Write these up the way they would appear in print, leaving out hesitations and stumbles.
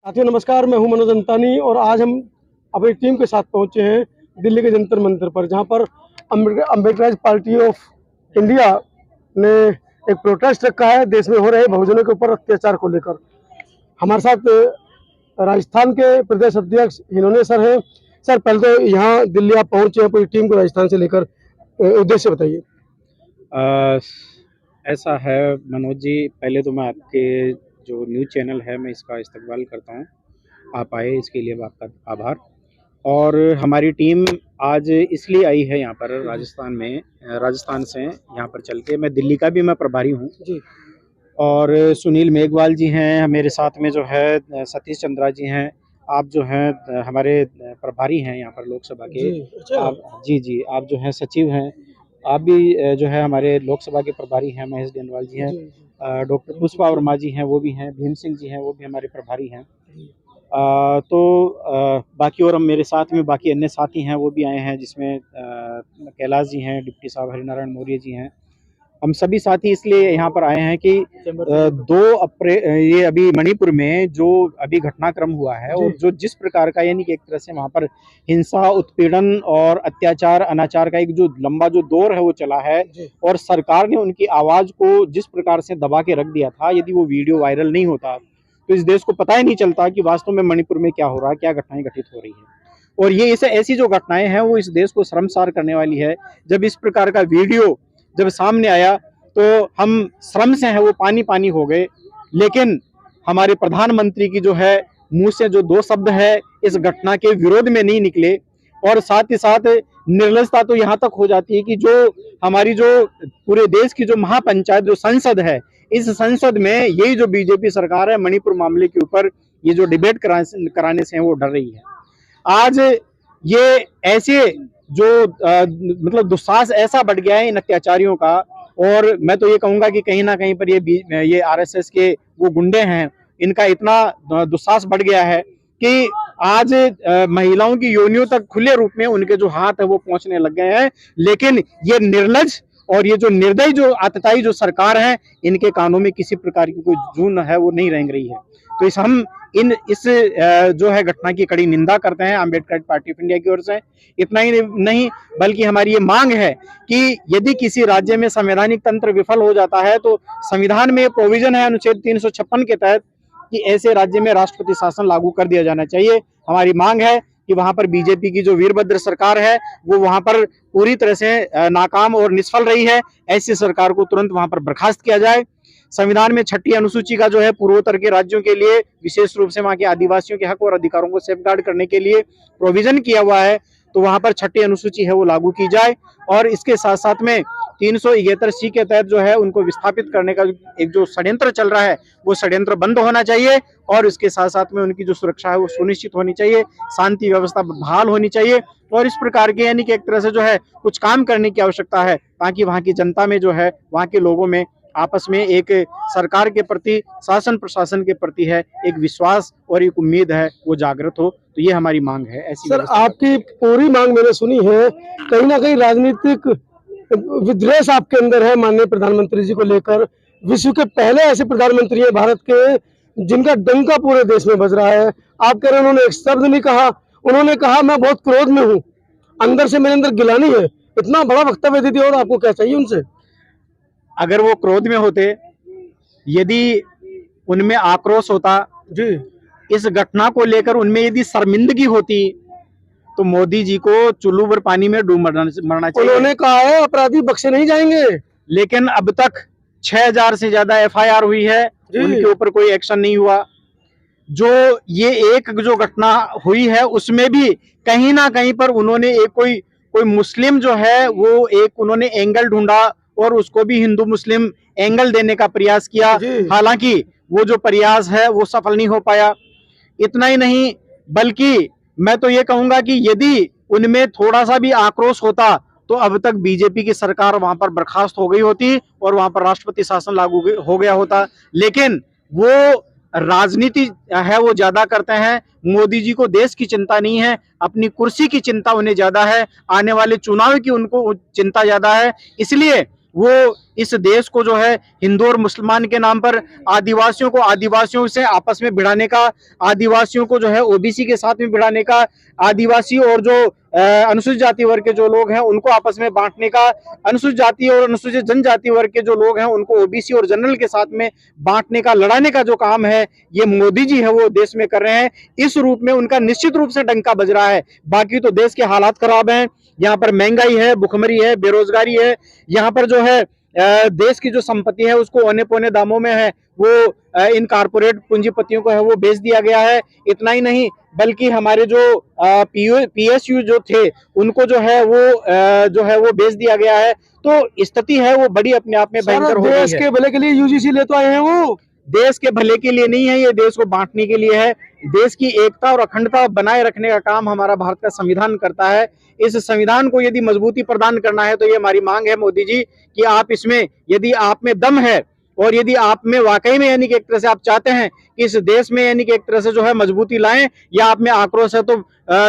साथियों नमस्कार, मैं हूं मनोज अंतानी और आज हम अपनी टीम के साथ पहुंचे हैं दिल्ली के जंतर मंतर पर, जहां पर अम्बेडकराइज पार्टी ऑफ इंडिया ने एक प्रोटेस्ट रखा है देश में हो रहे बहुजनों के ऊपर अत्याचार को लेकर। हमारे साथ राजस्थान के प्रदेश अध्यक्ष हिनोने सर हैं। सर, पहले तो यहाँ दिल्ली आप पहुंचे हैं पूरी टीम को राजस्थान से लेकर, उद्देश्य बताइए। ऐसा है मनोज जी, पहले तो मैं आपके जो न्यूज़ चैनल है मैं इसका इस्तकबाल करता हूँ। आप आए इसके लिए आपका आभार। और हमारी टीम आज इसलिए आई है यहाँ पर राजस्थान से यहाँ पर चल के, मैं दिल्ली का भी मैं प्रभारी हूँ जी। और सुनील मेघवाल जी हैं मेरे साथ में, जो है सतीश चंद्रा जी हैं, आप जो हैं हमारे प्रभारी हैं यहाँ पर लोकसभा के। आप जी आप जो हैं सचिव हैं, आप भी जो है हमारे लोकसभा के प्रभारी हैं। महेश डेनवाल जी हैं, डॉक्टर पुष्पा वर्मा जी हैं वो भी हैं, भीम सिंह जी हैं वो भी हमारे प्रभारी हैं। बाकी और हम मेरे साथ में बाकी अन्य साथी हैं वो भी आए हैं, जिसमें कैलाश जी हैं, डिप्टी साहब हरिनारायण मौर्य जी हैं। हम सभी साथी इसलिए यहाँ पर आए हैं कि 2 अप्रैल ये अभी मणिपुर में जो अभी घटनाक्रम हुआ है और जो जिस प्रकार का, यानी कि एक तरह से वहाँ पर हिंसा, उत्पीड़न और अत्याचार अनाचार का एक जो लंबा जो दौर है वो चला है, और सरकार ने उनकी आवाज को जिस प्रकार से दबा के रख दिया था, यदि वो वीडियो वायरल नहीं होता तो इस देश को पता ही नहीं चलता कि वास्तव में मणिपुर में क्या हो रहा है, क्या घटनाएं घटित हो रही है। और ये ऐसी जो घटनाएं हैं वो इस देश को शर्मसार करने वाली है। जब इस प्रकार का वीडियो जब सामने आया तो हम श्रम से हैं वो पानी पानी हो गए, लेकिन हमारे प्रधानमंत्री की जो है मुंह से जो 2 शब्द है इस घटना के विरोध में नहीं निकले। और साथ ही साथ निर्लजता तो यहाँ तक हो जाती है कि जो हमारी जो पूरे देश की जो महापंचायत जो संसद है, इस संसद में यही जो बीजेपी सरकार है मणिपुर मामले के ऊपर ये जो डिबेट कराने से वो डर रही है। आज ये ऐसे जो मतलब दुस्साहस ऐसा बढ़ गया है इन अत्याचारियों का, और मैं तो ये कहूंगा कि कहीं ना कहीं पर ये आरएसएस के वो गुंडे हैं, इनका इतना दुस्साहस बढ़ गया है कि आज महिलाओं की योनियों तक खुले रूप में उनके जो हाथ है वो पहुंचने लग गए हैं। लेकिन ये निर्लज और ये जो निर्दयी जो आतताई जो सरकार है, इनके कानों में किसी प्रकार की कोई जून है वो नहीं रेंग रही है। तो हम इस जो है घटना की कड़ी निंदा करते हैं अम्बेडकर पार्टी ऑफ इंडिया की ओर से। इतना ही नहीं बल्कि हमारी ये मांग है कि यदि किसी राज्य में संवैधानिक तंत्र विफल हो जाता है तो संविधान में प्रोविजन है अनुच्छेद 356 के तहत कि ऐसे राज्य में राष्ट्रपति शासन लागू कर दिया जाना चाहिए। हमारी मांग है कि वहां पर बीजेपी की जो वीरभद्र सरकार है वो वहां पर पूरी तरह से नाकाम और निष्फल रही है। ऐसी सरकार को तुरंत वहां पर बर्खास्त किया जाए। संविधान में 6ठी अनुसूची का जो है पूर्वोत्तर के राज्यों के लिए विशेष रूप से वहां के आदिवासियों के हक और अधिकारों को सेफगार्ड करने के लिए प्रोविजन किया हुआ है, तो वहां पर 6ठी अनुसूची है वो लागू की जाए। और इसके साथ साथ में 371C के तहत जो है उनको विस्थापित करने का एक जो षड्यंत्र चल रहा है वो षड्यंत्र बंद होना चाहिए, और इसके साथ साथ में उनकी जो सुरक्षा है वो सुनिश्चित होनी चाहिए, शांति व्यवस्था बहाल होनी चाहिए। और इस प्रकार के यानी कि एक तरह से जो है कुछ काम करने की आवश्यकता है, ताकि वहां की जनता में जो है, वहां के लोगों में आपस में एक सरकार के प्रति, शासन प्रशासन के प्रति है एक विश्वास और एक उम्मीद है वो जागृत हो। तो ये हमारी मांग है। ऐसी सर, आपकी पूरी मांग मैंने सुनी है, कहीं ना कहीं राजनीतिक विद्वेष आपके अंदर है माननीय प्रधानमंत्री जी को लेकर। विश्व के पहले ऐसे प्रधानमंत्री है भारत के जिनका डंका पूरे देश में बज रहा है। आप कह रहे हैं उन्होंने एक शब्द नहीं कहा, उन्होंने कहा मैं बहुत क्रोध में हूँ, अंदर से मेरे अंदर गिलानी है। इतना बड़ा वक्तव्य दे दिया, और आपको क्या चाहिए उनसे? अगर वो क्रोध में होते, यदि उनमें आक्रोश होता जी, इस घटना को लेकर उनमें यदि शर्मिंदगी होती, तो मोदी जी को चुल्लू भर पानी में डूब मरना चाहिए। उन्होंने कहा है अपराधी बख्शे नहीं जाएंगे, लेकिन अब तक 6000 से ज्यादा FIR हुई है, उनके ऊपर कोई एक्शन नहीं हुआ। जो ये एक जो घटना हुई है उसमें भी कहीं ना कहीं पर उन्होंने एक कोई मुस्लिम जो है वो एक उन्होंने एंगल ढूंढा और उसको भी हिंदू मुस्लिम एंगल देने का प्रयास किया। हालांकि वो जो प्रयास है वो सफल नहीं हो पाया। इतना ही नहीं बल्कि मैं तो ये कहूंगा कि यदि उनमें थोड़ा सा भी आक्रोश होता तो अब तक बीजेपी की सरकार वहां पर बर्खास्त हो गई होती और वहां पर राष्ट्रपति शासन लागू हो गया होता। लेकिन वो राजनीति है वो ज्यादा करते हैं। मोदी जी को देश की चिंता नहीं है, अपनी कुर्सी की चिंता उन्हें ज्यादा है, आने वाले चुनाव की उनको चिंता ज्यादा है। इसलिए वो इस देश को जो है हिंदू और मुसलमान के नाम पर आदिवासियों से आपस में भिड़ाने का, आदिवासियों को जो है ओबीसी के साथ में भिड़ाने का, आदिवासी और जो अनुसूचित जाति वर्ग के जो लोग हैं उनको आपस में बांटने का, अनुसूचित जाति और अनुसूचित जनजाति वर्ग के जो लोग हैं उनको ओबीसी और जनरल के साथ में बांटने का, लड़ाने का जो काम है ये मोदी जी है वो देश में कर रहे हैं। इस रूप में उनका निश्चित रूप से डंका बज रहा है। बाकी तो देश के हालात खराब हैं, यहाँ पर महंगाई है, भुखमरी है, बेरोजगारी है, यहाँ पर जो है देश की जो संपत्ति है उसको औने पौने दामों में है वो इन कारपोरेट पूंजीपतियों को है वो बेच दिया गया है। इतना ही नहीं बल्कि हमारे जो पीएसयू जो थे उनको जो है वो बेच दिया गया है। तो स्थिति है वो बड़ी अपने आप में भयंकर हो गई है। देश के भले के लिए यूजीसी ले तो आए हैं, वो देश के भले के लिए नहीं है, ये देश को बांटने के लिए है। देश की एकता और अखंडता बनाए रखने का काम हमारा भारत का संविधान करता है। इस संविधान को यदि मजबूती प्रदान करना है तो ये हमारी मांग है मोदी जी कि आप इसमें, यदि आप में दम है और यदि आप में वाकई में यानी कि एक तरह से आप चाहते हैं कि इस देश में यानी कि एक तरह से जो है मजबूती लाएं, या आप में आक्रोश है, तो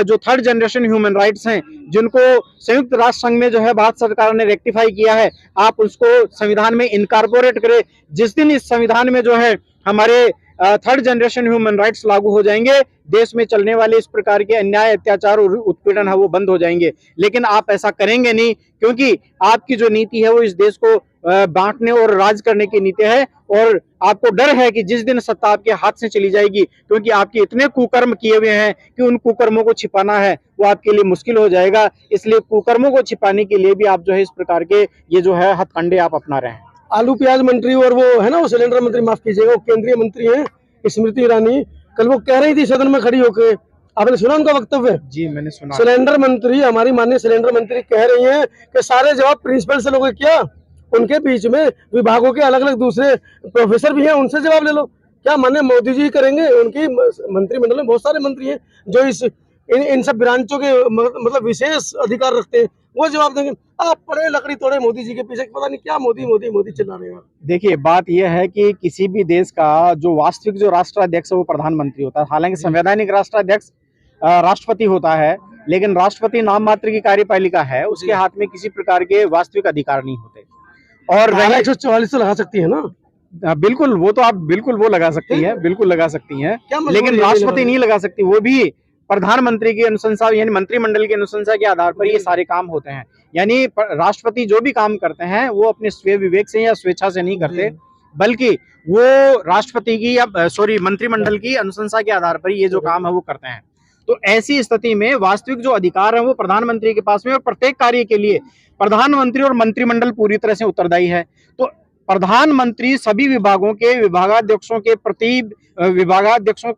जो थर्ड जनरेशन ह्यूमन राइट्स हैं जिनको संयुक्त राष्ट्र संघ में जो है भारत सरकार ने रेक्टिफाई किया है, आप उसको संविधान में इनकॉर्पोरेट करें। जिस दिन इस संविधान में जो है हमारे थर्ड जनरेशन ह्यूमन राइट्स लागू हो जाएंगे, देश में चलने वाले इस प्रकार के अन्याय, अत्याचार और उत्पीड़न है वो बंद हो जाएंगे। लेकिन आप ऐसा करेंगे नहीं, क्योंकि आपकी जो नीति है वो इस देश को बांटने और राज करने की नीति है। और आपको डर है कि जिस दिन सत्ता आपके हाथ से चली जाएगी, क्योंकि आपके इतने कुकर्म किए हुए हैं कि उन कुकर्मों को छिपाना है वो आपके लिए मुश्किल हो जाएगा। इसलिए कुकर्मों को छिपाने के लिए भी आप जो है इस प्रकार के ये जो है हथकंडे आप अपना रहे हैं। आलू प्याज मंत्री और वो है ना, वो सिलेंडर मंत्री, माफ कीजिएगा, वो केंद्रीय मंत्री हैं स्मृति ईरानी, कल वो कह रही थी सदन में खड़ी होकर, आपने सुना उनका वक्तव्य? जी मैंने सुना। सिलेंडर मंत्री, हमारी माननीय सिलेंडर मंत्री कह रही हैं कि सारे जवाब प्रिंसिपल से लोगे क्या, उनके बीच में विभागों के अलग अलग दूसरे प्रोफेसर भी हैं, उनसे जवाब ले लो। क्या माननीय मोदी जी करेंगे? उनकी मंत्रिमंडल में बहुत सारे मंत्री हैं जो इन सब ब्रांचों के मतलब विशेष अधिकार रखते हैं, वो जवाब देंगे। आप पड़े लकड़ी तोड़े मोदी जी के पीछे, पता नहीं क्या मोदी मोदी मोदी चिल्ला रहे हैं। देखिए बात यह है कि किसी भी देश का जो वास्तविक जो राष्ट्राध्यक्ष है वो प्रधानमंत्री होता है। हालांकि संवैधानिक राष्ट्राध्यक्ष राष्ट्रपति होता है, लेकिन राष्ट्रपति नाम मात्र की कार्यपालिका है, उसके हाथ में किसी प्रकार के वास्तविक अधिकार नहीं होते। और 144 तो लगा सकती है ना? बिल्कुल, वो तो आप बिल्कुल वो लगा सकती है, बिल्कुल लगा सकती है, लेकिन राष्ट्रपति नहीं लगा सकती। वो भी प्रधानमंत्री की अनुशंसा यानी मंत्रिमंडल की अनुशंसा के आधार पर ये सारे काम होते हैं। यानी राष्ट्रपति जो भी काम करते हैं वो अपने स्वयं विवेक से या स्वेच्छा से नहीं करते, बल्कि वो राष्ट्रपति की या मंत्रिमंडल की अनुशंसा के आधार पर ये जो काम है वो करते हैं। तो ऐसी स्थिति में वास्तविक जो अधिकार है वो प्रधानमंत्री के पास में, और प्रत्येक कार्य के लिए प्रधानमंत्री और मंत्रिमंडल पूरी तरह से उत्तरदायी है। तो प्रधानमंत्री सभी विभागों के विभागाध्यक्षों के प्रति विभागाध्यक्षों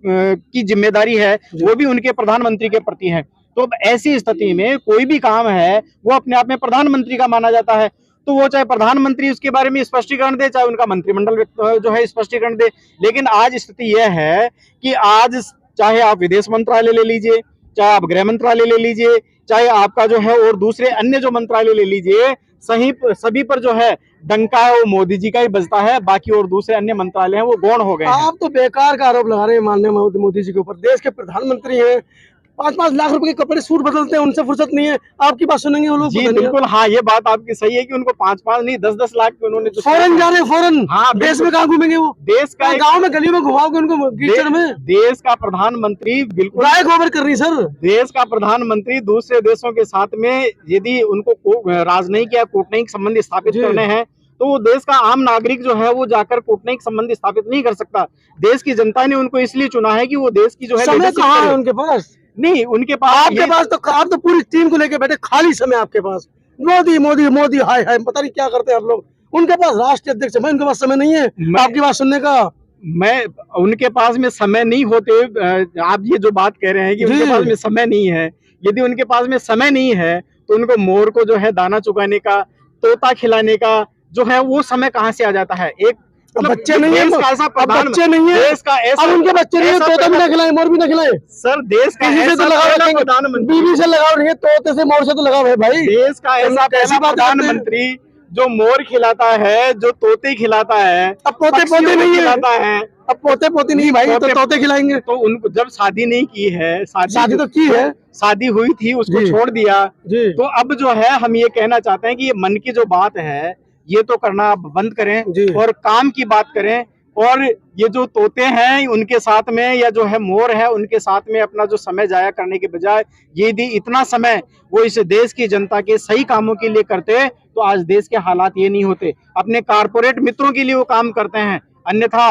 की जिम्मेदारी है, वो भी उनके प्रधानमंत्री के प्रति है। तो ऐसी स्थिति में कोई भी काम है वो अपने आप में प्रधानमंत्री का माना जाता है। तो वो चाहे प्रधानमंत्री उसके बारे में स्पष्टीकरण दे, चाहे उनका मंत्रिमंडल जो है स्पष्टीकरण दे। लेकिन आज स्थिति यह है कि आज चाहे आप विदेश मंत्रालय ले लीजिए, चाहे आप गृह मंत्रालय ले लीजिए, चाहे आपका जो है और दूसरे अन्य जो मंत्रालय ले लीजिए, सभी पर जो है डंका है वो मोदी जी का ही बजता है। बाकी और दूसरे अन्य मंत्रालय हैं वो गौण हो गए हैं। आप तो बेकार का आरोप लगा रहे हैं माननीय मोदी जी के ऊपर। देश के प्रधानमंत्री हैं, 5-5 लाख रुपए के कपड़े सूट बदलते हैं, उनसे फुर्सत नहीं है। आपकी बात सुनेंगे वो लोग? जी बिल्कुल, हाँ ये बात आपकी सही है कि उनको 5-5 नहीं 10-10 लाख के उन्होंने फॉरेन जा रहे हैं, फॉरेन। हाँ, देश में कहाँ घूमेंगे वो? देश का गाँव में गली में घुमाओगे उनको कीचड़ में? देश का प्रधानमंत्री बिल्कुल राय गोबर कर रही सर। देश का प्रधानमंत्री दूसरे देशों के साथ में यदि उनको राजनयिक या कूटनैतिक संबंध स्थापित करने हैं तो वो देश का आम नागरिक जो है वो जाकर कूटनैतिक संबंध स्थापित नहीं कर सकता। देश की जनता ने उनको इसलिए चुना है कि वो देश की जो है समय कहाँ है उनके पास? नहीं, उनके पास, आपके पास तो आप तो पूरी टीम को लेके बैठे, खाली समय आपके पास। मोदी मोदी मोदी हाय हाय, पता नहीं क्या करते हैं आप लोग। उनके पास राष्ट्रीय अध्यक्ष है, उनके पास समय नहीं है आपकी बात सुनने का। मैं उनके पास में समय नहीं होते, आप ये जो बात कह रहे हैं कि उनके पास में समय नहीं है, यदि उनके पास में समय नहीं है तो उनको मोर को जो है दाना चुगाने का, तोता खिलाने का जो है वो समय कहाँ से आ जाता है? एक बच्चे नहीं है, बच्चे नहीं है, देश का ऐसा, अब उनके बच्चे नहीं है, तोता भी ना खिलाए, मोर भी ना खिलाए सर। देश का ऐसा तो लगाओ, प्रधानमंत्री बीवी से लगाओ नहीं है, तोते से मोर से तो लगाओ है भाई। देश का ऐसा प्रधानमंत्री जो मोर खिलाता है, जो तोते खिलाता है, अब पोते नहीं खिलाता है, अब पोते पोती नहीं भाई, तो तोते खिलाएंगे। तो उनको जब शादी नहीं की है, शादी तो की है, शादी हुई थी, उसको छोड़ दिया जी। तो अब जो है हम ये कहना चाहते हैं कि ये मन की जो बात है ये तो करना बंद करें और काम की बात करें। और ये जो तोते हैं उनके साथ में, या जो है मोर है उनके साथ में अपना जो समय जाया करने के बजाय यदि इतना समय वो इस देश की जनता के सही कामों के लिए करते तो आज देश के हालात ये नहीं होते। अपने कारपोरेट मित्रों के लिए वो काम करते हैं, अन्यथा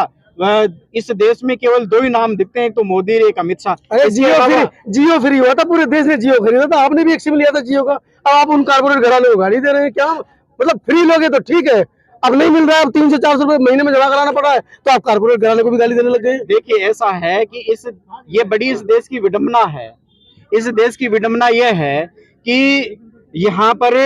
इस देश में केवल दो ही नाम दिखते हैं, एक तो मोदी और एक अमित शाह। अरे जियो फ्री हुआ था, पूरे देश ने जियो खरीदा था, आपने भी एक सिम लिया था जियो का, अब आप उन कारपोरेट घराने को गाली दे रहे हैं क्या? मतलब फ्री लोगे तो ठीक है, अब नहीं मिल रहा है, अब 300 से 400 रुपए महीने में जमा कराना पड़ रहा है, तो आप कारपोरेट घराने को भी गाली देने लग गए। देखिए ऐसा है कि ये बड़ी इस देश की विडंबना है। इस देश की विडंबना यह है कि यहाँ पर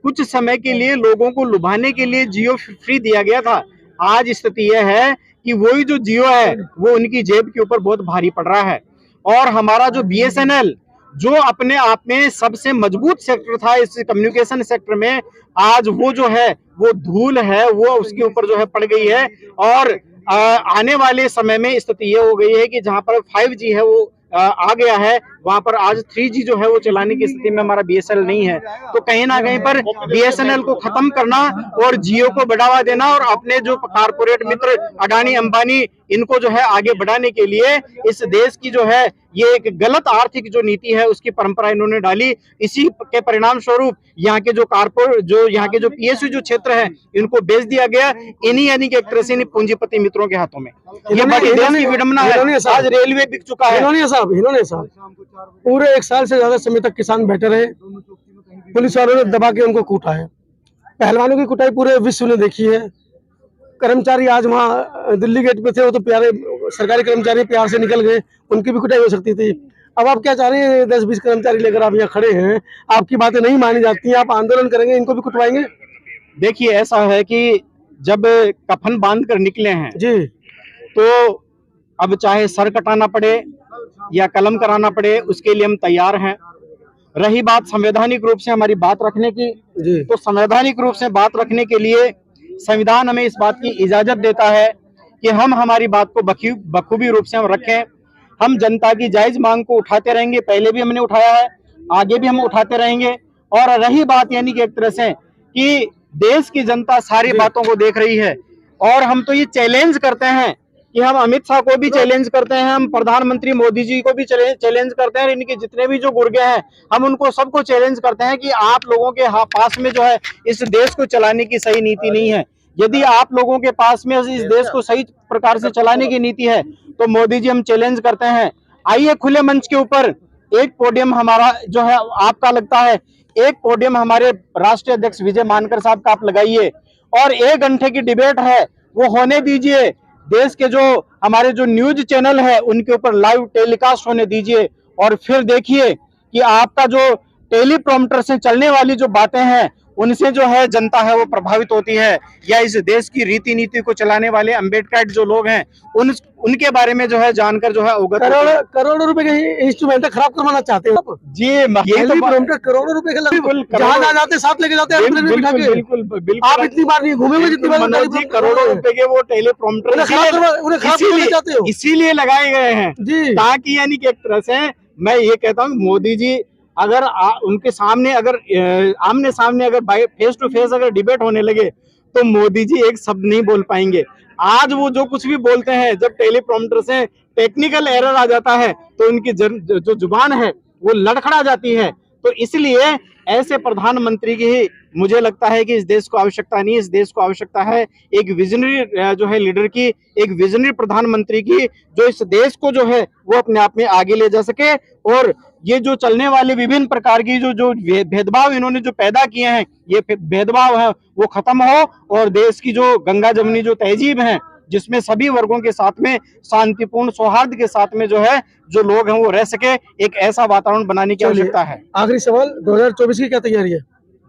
कुछ समय के लिए लोगों को लुभाने के लिए जियो फ्री दिया गया था। आज स्थिति यह है कि वही जो जियो है वो उनकी जेब के ऊपर बहुत भारी पड़ रहा है। और हमारा जो BSNL जो अपने आप में सबसे मजबूत सेक्टर था इस कम्युनिकेशन सेक्टर में, आज वो जो है वो धूल है, वो उसके ऊपर जो है पड़ गई है। और आने वाले समय में स्थिति ये हो गई है कि जहां पर 5G है वो आ गया है, वहां पर आज 3G जो है वो चलाने की स्थिति में हमारा BSNL नहीं है। तो कहीं ना कहीं पर BSNL को खत्म करना और जियो को बढ़ावा देना और अपने जो कारपोरेट मित्र अडानी अंबानी इनको जो है आगे बढ़ाने के लिए इस देश की जो है ये एक गलत आर्थिक जो नीति है उसकी परंपरा इन्होंने डाली। इसी के परिणाम स्वरूप यहाँ के जो यहाँ के जो PSU जो क्षेत्र है इनको बेच दिया गया, इन्हीं यानी कि एक तरह से पूंजीपति मित्रों के हाथों में। ये बड़ी देश की विडंबना है। आज रेलवे बिक चुका है। इन्होंने साहब पूरे 1 साल से ज्यादा समय तक किसान बैठे रहे, पुलिस वालों ने दबा के उनको कूटा है। पहलवानों की कुटाई पूरे विश्व ने देखी है। कर्मचारी आज वहाँ दिल्ली गेट पे थे, वो तो प्यारे सरकारी कर्मचारी प्यार से निकल गए, उनकी भी कुटाई हो सकती थी। अब आप क्या चाह रहे हैं? 10-20 कर्मचारी लेकर आप यहाँ खड़े हैं, आपकी बातें नहीं मानी जाती हैं, आप आंदोलन करेंगे, इनको भी कुटवाएंगे? देखिए ऐसा है कि जब कफन बांध कर निकले हैं जी, तो अब चाहे सर कटाना पड़े या कलम कराना पड़े उसके लिए हम तैयार हैं। रही बात संवैधानिक रूप से हमारी बात रखने की, तो संवैधानिक रूप से बात रखने के लिए संविधान हमें इस बात की इजाजत देता है कि हम हमारी बात को बखूबी रूप से हम रखें। हम जनता की जायज मांग को उठाते रहेंगे, पहले भी हमने उठाया है, आगे भी हम उठाते रहेंगे। और रही बात यानी कि एक तरह से कि देश की जनता सारी बातों को देख रही है और हम तो ये चैलेंज करते हैं कि हम अमित शाह को भी चैलेंज करते हैं, हम प्रधानमंत्री मोदी जी को भी चैलेंज करते हैं, इनके जितने भी जो गुर्गे हैं हम उनको सबको चैलेंज करते हैं कि आप लोगों के पास में जो है इस देश को चलाने की सही नीति नहीं है। यदि आप लोगों के पास में इस देश को सही प्रकार से चलाने की नीति है तो मोदी जी हम चैलेंज करते हैं, आइए खुले मंच के ऊपर एक पोडियम हमारा जो है आपका लगता है, एक पोडियम हमारे राष्ट्रीय अध्यक्ष विजय मानकर साहब का आप लगाइए और 1 घंटे की डिबेट है वो होने दीजिए। देश के जो हमारे जो न्यूज चैनल है उनके ऊपर लाइव टेलीकास्ट होने दीजिए और फिर देखिए कि आपका जो टेलीप्रॉम्प्टर से चलने वाली जो बातें हैं उनसे जो है जनता है वो प्रभावित होती है, या इस देश की रीति नीति को चलाने वाले अम्बेडकर जो लोग हैं उनके बारे में जो है जानकर जो है अवगत करोड़ों रुपए के इंस्ट्रूमेंट खराब करवाना चाहते हैं आप जी। यही तो करोड़ों रुपए के जहां जाते साथ लेके जाते हैं, बिल्कुल आप इतनी बार नहीं घूमे हुए जितनी बार मनोज जी करोड़ों रुपए के वो टेलीप्रॉम्प्टर इसीलिए लगाए गए हैं ताकि यानी कि एक तरह से मैं ये कहता हूँ मोदी जी अगर उनके सामने अगर आमने सामने अगर फेस टू फेस अगर डिबेट होने लगे तो मोदी जी एक शब्द नहीं बोल पाएंगे। आज वो जो कुछ भी बोलते हैं जब टेलीप्रॉम्प्टर से टेक्निकल एरर आ जाता है तो उनकी जो जुबान है वो लड़खड़ा जाती है। तो इसलिए ऐसे प्रधानमंत्री की ही मुझे लगता है कि इस देश को आवश्यकता नहीं, इस देश को आवश्यकता है एक विजनरी जो है लीडर की, एक विजनरी प्रधानमंत्री की जो इस देश को जो है वो अपने आप में आगे ले जा सके। और ये जो चलने वाले विभिन्न प्रकार की जो भेदभाव इन्होंने जो पैदा किए हैं ये भेदभाव है वो खत्म हो और देश की जो गंगा जमुनी जो तहजीब है जिसमें सभी वर्गों के साथ में शांतिपूर्ण सौहार्द के साथ में जो है जो लोग हैं वो रह सके, एक ऐसा वातावरण बनाने की आवश्यकता है। आखिरी सवाल, 2024 की क्या तैयारी है?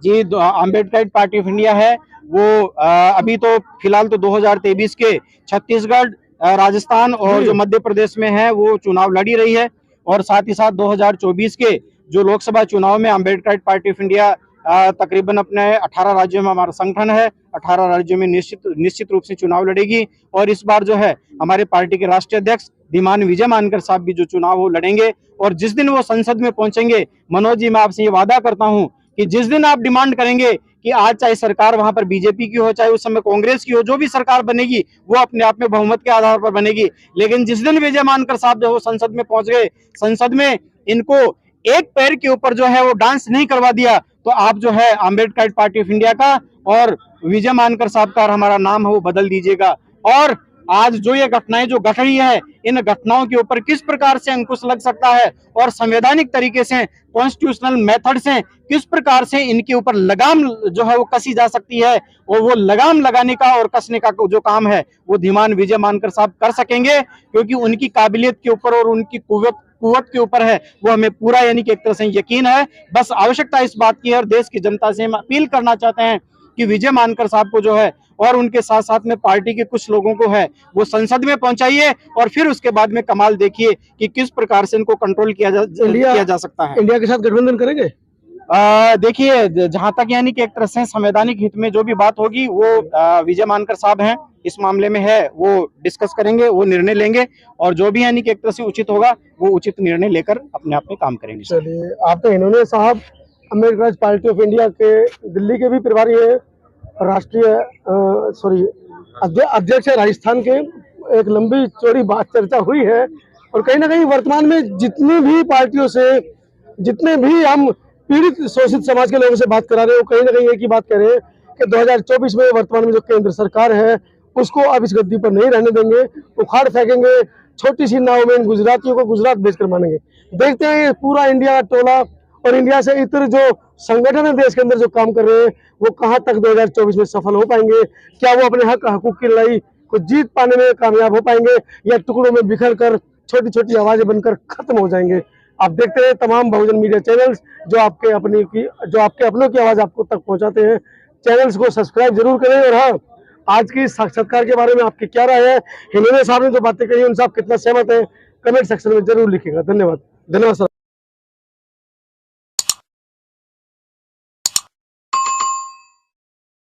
जी, अम्बेडकर पार्टी ऑफ इंडिया है वो अभी तो फिलहाल तो 2023 के छत्तीसगढ़, राजस्थान और जो मध्य प्रदेश में है वो चुनाव लड़ी रही है और साथ ही साथ 2024 के जो लोकसभा चुनाव में अम्बेडकर पार्टी ऑफ इंडिया तकरीबन अपने 18 राज्यों में हमारा संगठन है, 18 राज्यों में निश्चित रूप से चुनाव लड़ेगी। और इस बार जो है हमारे पार्टी के राष्ट्रीय अध्यक्ष धीमान विजय मानकर साहब भी जो चुनाव वो लड़ेंगे। और जिस दिन वो संसद में पहुंचेंगे, मनोज जी, मैं आपसे ये वादा करता हूं कि जिस दिन आप डिमांड करेंगे कि आज चाहे सरकार वहां पर बीजेपी की हो, चाहे उस समय कांग्रेस की हो, जो भी सरकार बनेगी वो अपने आप में बहुमत के आधार पर बनेगी, लेकिन जिस दिन विजय मानकर साहब जो संसद में पहुंच गए, संसद में इनको एक पैर के ऊपर जो है वो डांस नहीं करवा दिया, तो आप जो है अम्बेडकर पार्टी ऑफ इंडिया का और विजय मानकर साहब का हमारा नाम है वो बदल दीजिएगा। और आज जो ये घटनाएं जो घट रही है, इन घटनाओं के ऊपर किस प्रकार से अंकुश लग सकता है और संवैधानिक तरीके से, कॉन्स्टिट्यूशनल मेथड से किस प्रकार से इनके ऊपर लगाम जो है वो कसी जा सकती है, और वो लगाम लगाने का और कसने का जो काम है वो धीमान विजय मानकर साहब कर सकेंगे, क्योंकि उनकी काबिलियत के ऊपर और उनकी कुव्वत के ऊपर है वो हमें पूरा यानी कि एक तरह से यकीन है। बस आवश्यकता इस बात की है और देश की जनता से हम अपील करना चाहते हैं कि विजय मानकर साहब को जो है और उनके साथ साथ में पार्टी के कुछ लोगों को है वो संसद में पहुंचाइए, और फिर उसके बाद में कमाल देखिए कि किस प्रकार से इनको कंट्रोल किया जा सकता है। इंडिया के साथ गठबंधन करेंगे? देखिए, जहां तक यानी कि एक तरह से संवैधानिक हित में जो भी बात होगी वो विजय मानकर साहब हैं इस मामले में है वो डिस्कस करेंगे, वो निर्णय लेंगे, और जो भी यानी कि एक तरह से उचित होगा वो उचित निर्णय लेकर अपने आप में काम करेंगे। चलिए, आप तो इन्होंने Saheb Ambedkar party of India के दिल्ली के भी प्रभारी है, राष्ट्रीय अध्यक्ष है राजस्थान के। एक लंबी चौड़ी बात चर्चा हुई है, और कहीं ना कहीं वर्तमान में जितनी भी पार्टियों से, जितने भी हम पीड़ित शोषित समाज के लोगों से बात करा रहे हैं, वो कहीं ना कहीं एक ही बात कह रहे हैं कि 2024 में वर्तमान में जो केंद्र सरकार है उसको अब इस गद्दी पर नहीं रहने देंगे, उखाड़ फेंकेंगे, छोटी सी नाव में इन गुजरातियों को गुजरात बेचकर मानेंगे। देखते हैं पूरा इंडिया टोला और इंडिया से इतर जो संगठन है देश के अंदर जो काम कर रहे हैं वो कहां तक 2024 में सफल हो पाएंगे, क्या वो अपने हकूक की लड़ाई को जीत पाने में कामयाब हो पाएंगे, या टुकड़ों में बिखर कर छोटी छोटी आवाजें बनकर खत्म हो जाएंगे। आप देखते हैं तमाम बहुजन मीडिया चैनल्स जो आपके अपनों की आवाज आपको तक पहुंचाते हैं। चैनल्स को सब्सक्राइब जरूर करें। और हाँ, आज की साक्षात्कार के बारे में आपकी क्या राय है, हिनोने साहब ने जो बातें कही उनसे आप कितना सहमत है, कमेंट सेक्शन में जरूर लिखिएगा। धन्यवाद सर।